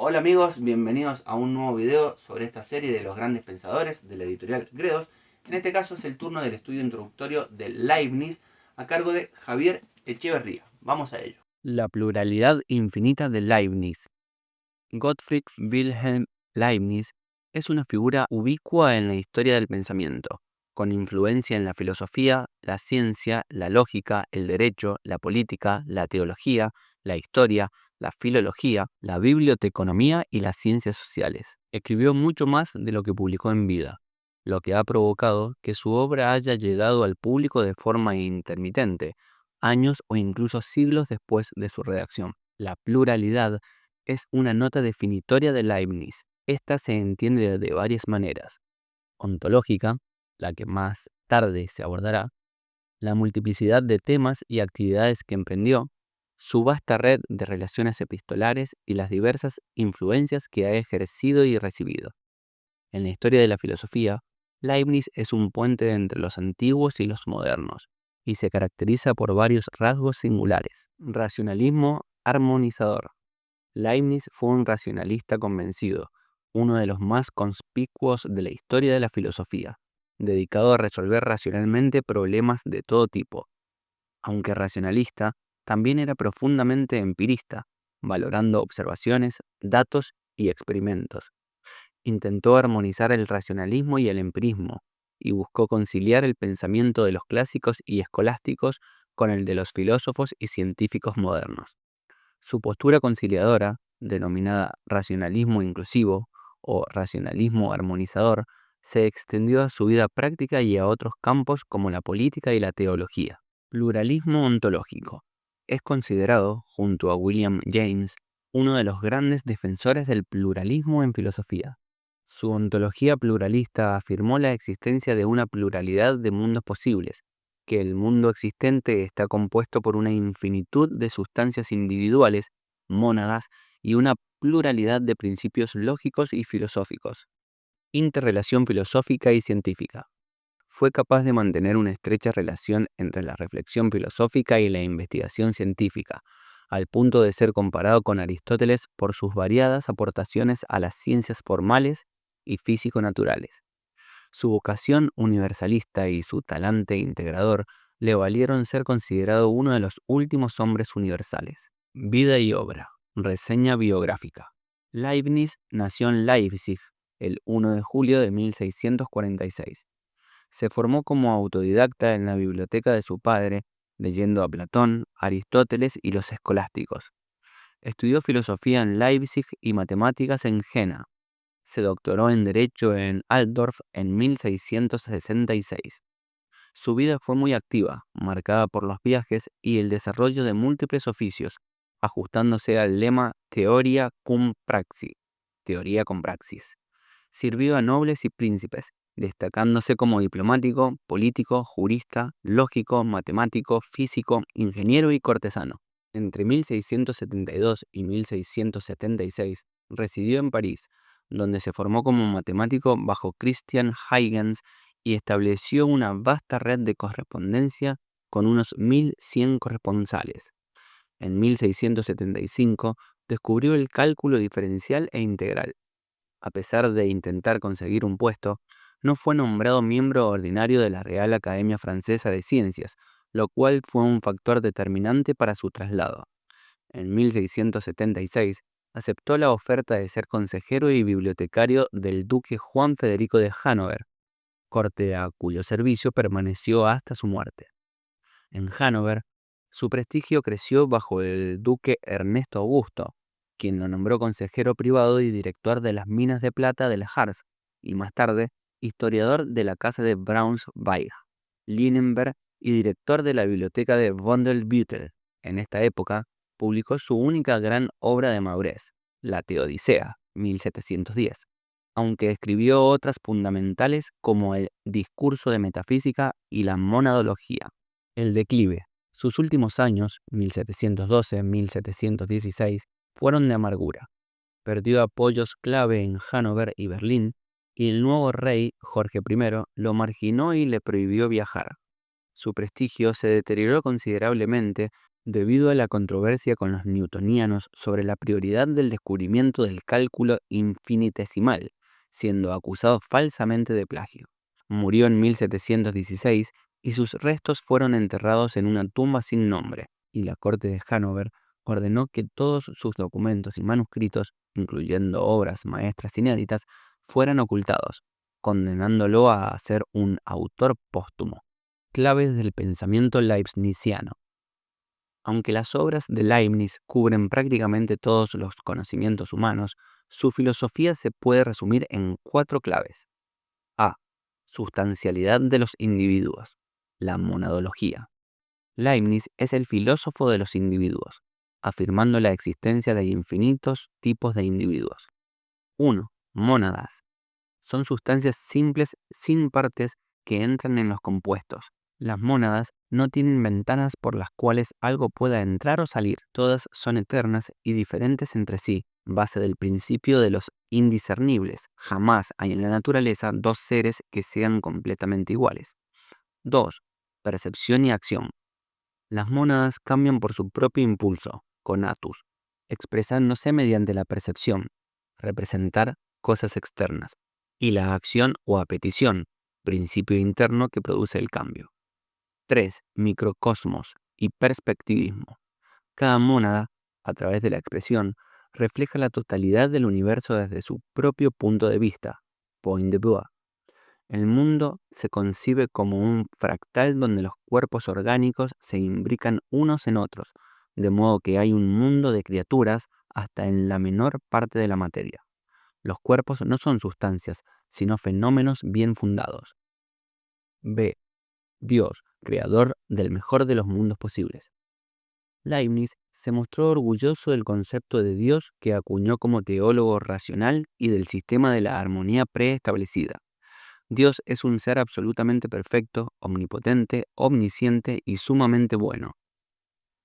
Hola amigos, bienvenidos a un nuevo video sobre esta serie de los grandes pensadores de la editorial Gredos. En este caso es el turno del estudio introductorio de Leibniz a cargo de Javier Echeverría. Vamos a ello. La pluralidad infinita de Leibniz. Gottfried Wilhelm Leibniz es una figura ubicua en la historia del pensamiento, con influencia en la filosofía, la ciencia, la lógica, el derecho, la política, la teología, la historia, la filología, la biblioteconomía y las ciencias sociales. Escribió mucho más de lo que publicó en vida, lo que ha provocado que su obra haya llegado al público de forma intermitente, años o incluso siglos después de su redacción. La pluralidad es una nota definitoria de Leibniz. Esta se entiende de varias maneras: ontológica, la que más tarde se abordará, la multiplicidad de temas y actividades que emprendió, su vasta red de relaciones epistolares y las diversas influencias que ha ejercido y recibido. En la historia de la filosofía, Leibniz es un puente entre los antiguos y los modernos, y se caracteriza por varios rasgos singulares. Racionalismo armonizador. Leibniz fue un racionalista convencido, uno de los más conspicuos de la historia de la filosofía, dedicado a resolver racionalmente problemas de todo tipo. Aunque racionalista, también era profundamente empirista, valorando observaciones, datos y experimentos. Intentó armonizar el racionalismo y el empirismo, y buscó conciliar el pensamiento de los clásicos y escolásticos con el de los filósofos y científicos modernos. Su postura conciliadora, denominada racionalismo inclusivo o racionalismo armonizador, se extendió a su vida práctica y a otros campos como la política y la teología. Pluralismo ontológico. Es considerado, junto a William James, uno de los grandes defensores del pluralismo en filosofía. Su ontología pluralista afirmó la existencia de una pluralidad de mundos posibles, que el mundo existente está compuesto por una infinitud de sustancias individuales, mónadas, y una pluralidad de principios lógicos y filosóficos. Interrelación filosófica y científica. Fue capaz de mantener una estrecha relación entre la reflexión filosófica y la investigación científica, al punto de ser comparado con Aristóteles por sus variadas aportaciones a las ciencias formales y físico-naturales. Su vocación universalista y su talante integrador le valieron ser considerado uno de los últimos hombres universales. Vida y obra. Reseña biográfica. Leibniz nació en Leipzig el 1 de julio de 1646. Se formó como autodidacta en la biblioteca de su padre, leyendo a Platón, Aristóteles y los escolásticos. Estudió filosofía en Leipzig y matemáticas en Jena. Se doctoró en Derecho en Altdorf en 1666. Su vida fue muy activa, marcada por los viajes y el desarrollo de múltiples oficios, ajustándose al lema Theoria cum praxis, teoría con praxis. Sirvió a nobles y príncipes, destacándose como diplomático, político, jurista, lógico, matemático, físico, ingeniero y cortesano. Entre 1672 y 1676 residió en París, donde se formó como matemático bajo Christian Huygens y estableció una vasta red de correspondencia con unos 1100 corresponsales. En 1675 descubrió el cálculo diferencial e integral. A pesar de intentar conseguir un puesto, no fue nombrado miembro ordinario de la Real Academia Francesa de Ciencias, lo cual fue un factor determinante para su traslado. En 1676 aceptó la oferta de ser consejero y bibliotecario del duque Juan Federico de Hannover, corte a cuyo servicio permaneció hasta su muerte. En Hannover, su prestigio creció bajo el duque Ernesto Augusto, quien lo nombró consejero privado y director de las minas de plata del Harz, y más tarde, historiador de la casa de Braunschweig, Lienenberg y director de la biblioteca de Vondelbüttel. En esta época, publicó su única gran obra de madurez, la Teodicea, 1710, aunque escribió otras fundamentales como el Discurso de Metafísica y la Monadología. El declive. Sus últimos años, 1712-1716, fueron de amargura. Perdió apoyos clave en Hannover y Berlín, y el nuevo rey, Jorge I, lo marginó y le prohibió viajar. Su prestigio se deterioró considerablemente debido a la controversia con los newtonianos sobre la prioridad del descubrimiento del cálculo infinitesimal, siendo acusado falsamente de plagio. Murió en 1716 y sus restos fueron enterrados en una tumba sin nombre, y la corte de Hannover ordenó que todos sus documentos y manuscritos, incluyendo obras maestras inéditas, fueran ocultados, condenándolo a ser un autor póstumo. Claves del pensamiento leibniziano. Aunque las obras de Leibniz cubren prácticamente todos los conocimientos humanos, su filosofía se puede resumir en 4 claves. A. Sustancialidad de los individuos. La monadología. Leibniz es el filósofo de los individuos, afirmando la existencia de infinitos tipos de individuos. 1. Mónadas. Son sustancias simples sin partes que entran en los compuestos. Las mónadas no tienen ventanas por las cuales algo pueda entrar o salir. Todas son eternas y diferentes entre sí, base del principio de los indiscernibles. Jamás hay en la naturaleza dos seres que sean completamente iguales. 2. Percepción y acción. Las mónadas cambian por su propio impulso, conatus, expresándose mediante la percepción, representar cosas externas, y la acción o apetición, principio interno que produce el cambio. 3. Microcosmos y perspectivismo. Cada mónada, a través de la expresión, refleja la totalidad del universo desde su propio punto de vista, point de vue. El mundo se concibe como un fractal donde los cuerpos orgánicos se imbrican unos en otros, de modo que hay un mundo de criaturas hasta en la menor parte de la materia. Los cuerpos no son sustancias, sino fenómenos bien fundados. B. Dios, creador del mejor de los mundos posibles. Leibniz se mostró orgulloso del concepto de Dios que acuñó como teólogo racional y del sistema de la armonía preestablecida. Dios es un ser absolutamente perfecto, omnipotente, omnisciente y sumamente bueno.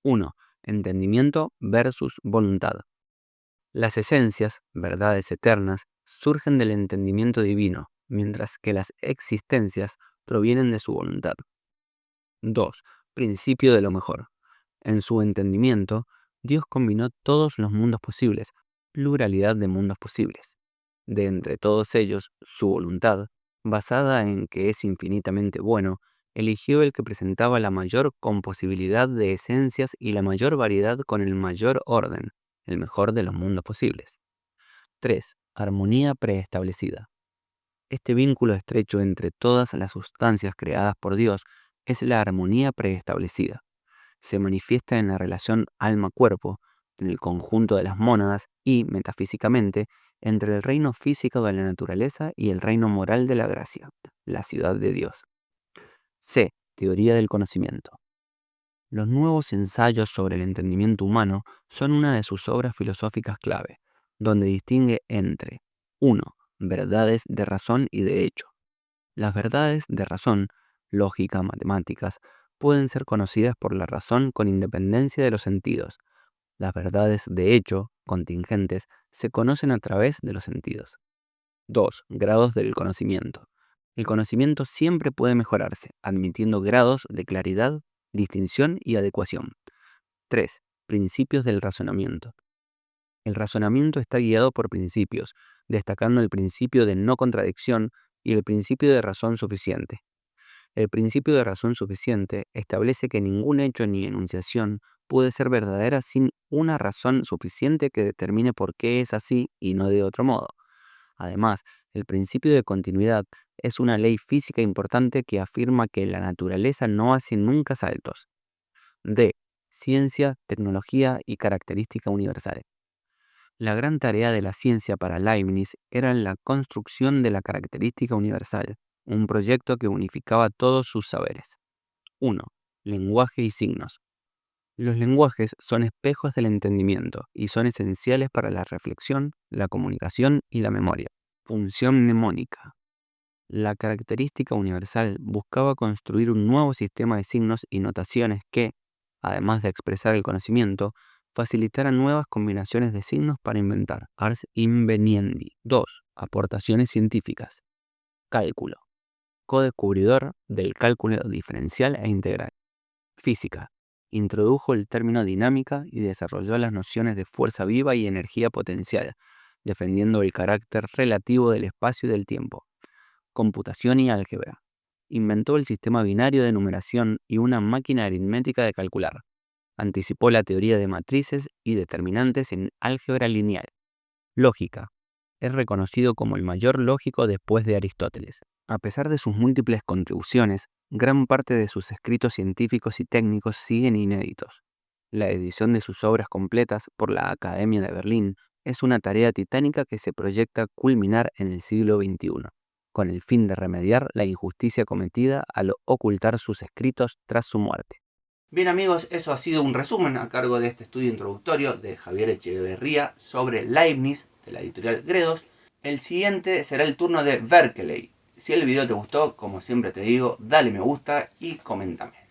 1. Entendimiento versus voluntad. Las esencias, verdades eternas, surgen del entendimiento divino, mientras que las existencias provienen de su voluntad. 2. Principio de lo mejor. En su entendimiento, Dios combinó todos los mundos posibles, pluralidad de mundos posibles. De entre todos ellos, su voluntad, basada en que es infinitamente bueno, eligió el que presentaba la mayor composibilidad de esencias y la mayor variedad con el mayor orden, el mejor de los mundos posibles. 3. Armonía preestablecida. Este vínculo estrecho entre todas las sustancias creadas por Dios es la armonía preestablecida. Se manifiesta en la relación alma-cuerpo, en el conjunto de las mónadas y, metafísicamente, entre el reino físico de la naturaleza y el reino moral de la gracia, la ciudad de Dios. C. Teoría del conocimiento. Los nuevos ensayos sobre el entendimiento humano son una de sus obras filosóficas clave, donde distingue entre 1. Verdades de razón y de hecho. Las verdades de razón, lógica, matemáticas, pueden ser conocidas por la razón con independencia de los sentidos. Las verdades de hecho, contingentes, se conocen a través de los sentidos. 2. Grados del conocimiento. El conocimiento siempre puede mejorarse, admitiendo grados de claridad, distinción y adecuación. 3. Principios del razonamiento. El razonamiento está guiado por principios, destacando el principio de no contradicción y el principio de razón suficiente. El principio de razón suficiente establece que ningún hecho ni enunciación puede ser verdadera sin una razón suficiente que determine por qué es así y no de otro modo. Además, el principio de continuidad es una ley física importante que afirma que la naturaleza no hace nunca saltos. D. Ciencia, tecnología y característica universal. La gran tarea de la ciencia para Leibniz era la construcción de la característica universal, un proyecto que unificaba todos sus saberes. 1. Lenguaje y signos. Los lenguajes son espejos del entendimiento y son esenciales para la reflexión, la comunicación y la memoria. Función mnemónica. La característica universal buscaba construir un nuevo sistema de signos y notaciones que, además de expresar el conocimiento, facilitaran nuevas combinaciones de signos para inventar. Ars inveniendi. 2. Aportaciones científicas. Cálculo. Codescubridor del cálculo diferencial e integral. Física. Introdujo el término dinámica y desarrolló las nociones de fuerza viva y energía potencial, defendiendo el carácter relativo del espacio y del tiempo. Computación y álgebra. Inventó el sistema binario de numeración y una máquina aritmética de calcular. Anticipó la teoría de matrices y determinantes en álgebra lineal. Lógica. Es reconocido como el mayor lógico después de Aristóteles. A pesar de sus múltiples contribuciones, gran parte de sus escritos científicos y técnicos siguen inéditos. La edición de sus obras completas por la Academia de Berlín es una tarea titánica que se proyecta culminar en el siglo XXI, con el fin de remediar la injusticia cometida al ocultar sus escritos tras su muerte. Bien amigos, eso ha sido un resumen a cargo de este estudio introductorio de Javier Echeverría sobre Leibniz, de la editorial Gredos. El siguiente será el turno de Berkeley. Si el video te gustó, como siempre te digo, dale me gusta y coméntame.